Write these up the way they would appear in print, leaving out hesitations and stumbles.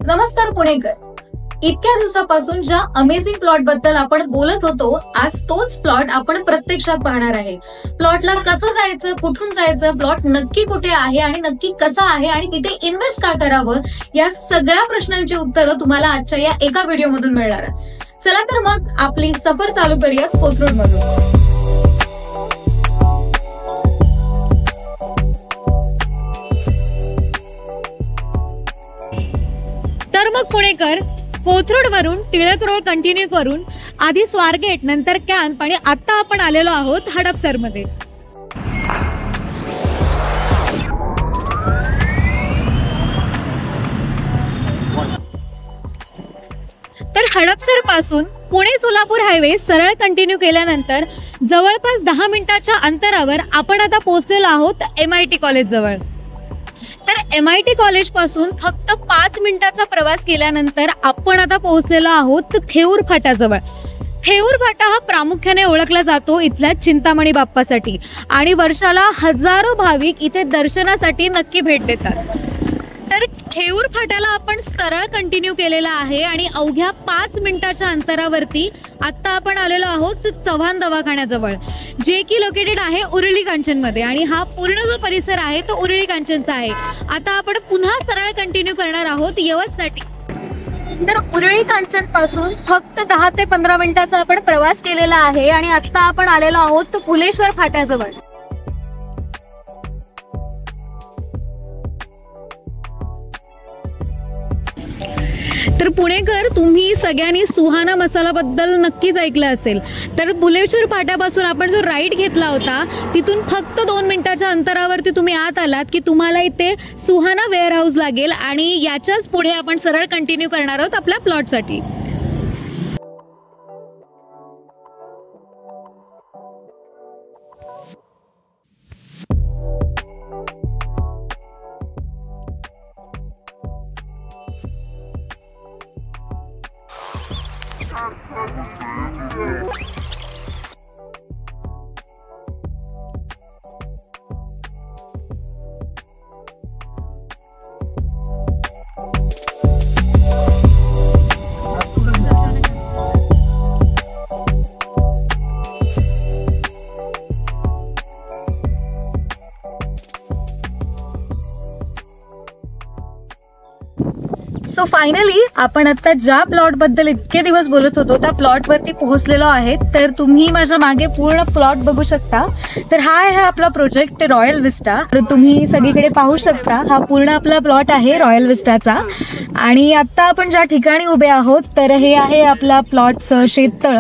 नमस्कार पुणेकर. इतक्या दिवसापासून ज्या अमेझिंग प्लॉट बद्दल आपण बोलत होतो, आज तोच प्लॉट आपण प्रत्यक्षात पाहणार आहे. प्लॉटला कसं जायचं, कुठून जायचं, प्लॉट नक्की कुठे आहे आणि नक्की कसा आहे आणि तिथे इन्व्हेस्ट का करावं, या सगळ्या प्रश्नांची उत्तरं तुम्हाला आजच्या या एका व्हिडिओमधून मिळणार. चला तर मग आपली सफर चालू करूयात कोथरूड मधून. तर मग पुणेकर, कोथरूड वरून टिळक रोड कंटिन्यू करून आधी स्वारगेट, नंतर कॅम्प आणि आता आपण आलेलो आहोत हडपसर मध्ये. तर हडपसर पासून पुणे सोलापूर हायवे सरळ कंटिन्यू केल्यानंतर जवळपास 10 मिनिटाच्या अंतरावर आपण आता पोहोचलेलो आहोत MIT कॉलेज जवळ. तर MIT कॉलेज पासून फक्त 5 मिनिटाचा प्रवास केल्यानंतर आपण आता पोहोचलेलो आहोत थेऊर फाट्याजवळ. थेऊर फाटा हा प्रामुख्याने ओळखला जातो इथल्या चिंतामणी बाप्पासाठी आणि वर्षाला हजारो भाविक इथे दर्शनासाठी नक्की भेट देतात. तर थेऊर फाट्याला आपण सरळ कंटिन्यू केलेला आहे आणि अवघ्या 5 मिनिटाच्या अंतरावरती आता आपण आलेलो आहोत चव्हाण दवाखान्याजवळ, जे की लोकेटेड आहे उरुळी कांचन मध्ये. आणि हा पूर्ण जो परिसर आहे तो उरुळी कांचनचा आहे. आता आपण पुन्हा सरळ कंटिन्यू करणार आहोत यवतसाठी. तर उरुळी कांचन पासून फक्त 10 ते 15 मिनिटाचा आपण प्रवास केलेला आहे आणि आता आपण आलेलो आहोत फुलेश्वर फाट्याजवळ. तर पुणेकर, तुम्ही सगळ्यांनी सुहाना मसाला बद्दल नक्कीच ऐकलं असेल. तर फुलेश्वर फाट्यापासून आपण जो राईट घेतला होता तिथून फक्त 2 मिनिटाच्या अंतरावरती तुम्ही आत आलात की तुम्हाला इथे सुहाना वेअर हाऊस लागेल आणि याच्याच पुढे आपण सरळ कंटिन्यू करणार आहोत आपल्या प्लॉटसाठी. सो फायनली आपण आता ज्या प्लॉट बद्दल इतके दिवस बोलत होतो त्या प्लॉट वरती पोहोचलेलो आहे. तर तुम्ही माझ्या मागे पूर्ण प्लॉट बघू शकता. तर हा आहे आपला प्रोजेक्ट रॉयल विस्टा. तर तुम्ही सगळीकडे पाहू शकता, हा पूर्ण आपला प्लॉट आहे रॉयल विस्टाचा. आणि आता आपण ज्या ठिकाणी उभे आहोत तर हे आहे आपला प्लॉटचं शेततळ,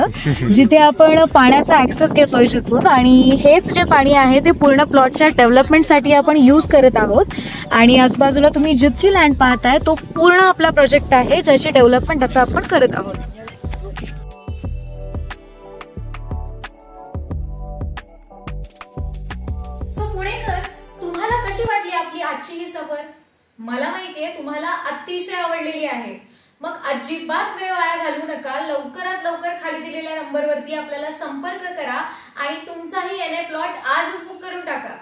जिथे आपण पाण्याचा ऍक्सेस घेतोय जिथून. आणि हेच जे पाणी आहे ते पूर्ण प्लॉटच्या डेव्हलपमेंटसाठी आपण यूज करत आहोत. आणि आजूबाजूला तुम्ही जितकी लँड पाहताय तो पूर्ण आपला प्रोजेक्ट आहे, ज्याची डेव्हलपमेंट आता आपण करत आहोत. सो पुणेकर, तुम्हाला कशी वाटली आपली आजची ही सफर? मला माहितीये तुम्हाला अतिशय आवडलेली आहे. मग अजिबात वेळ वाया घालवू नका. लवकरात लवकर खाली दिलेल्या नंबरवरती आपल्याला संपर्क करा आणि तुमचाही NA प्लॉट आजच बुक करून टाका.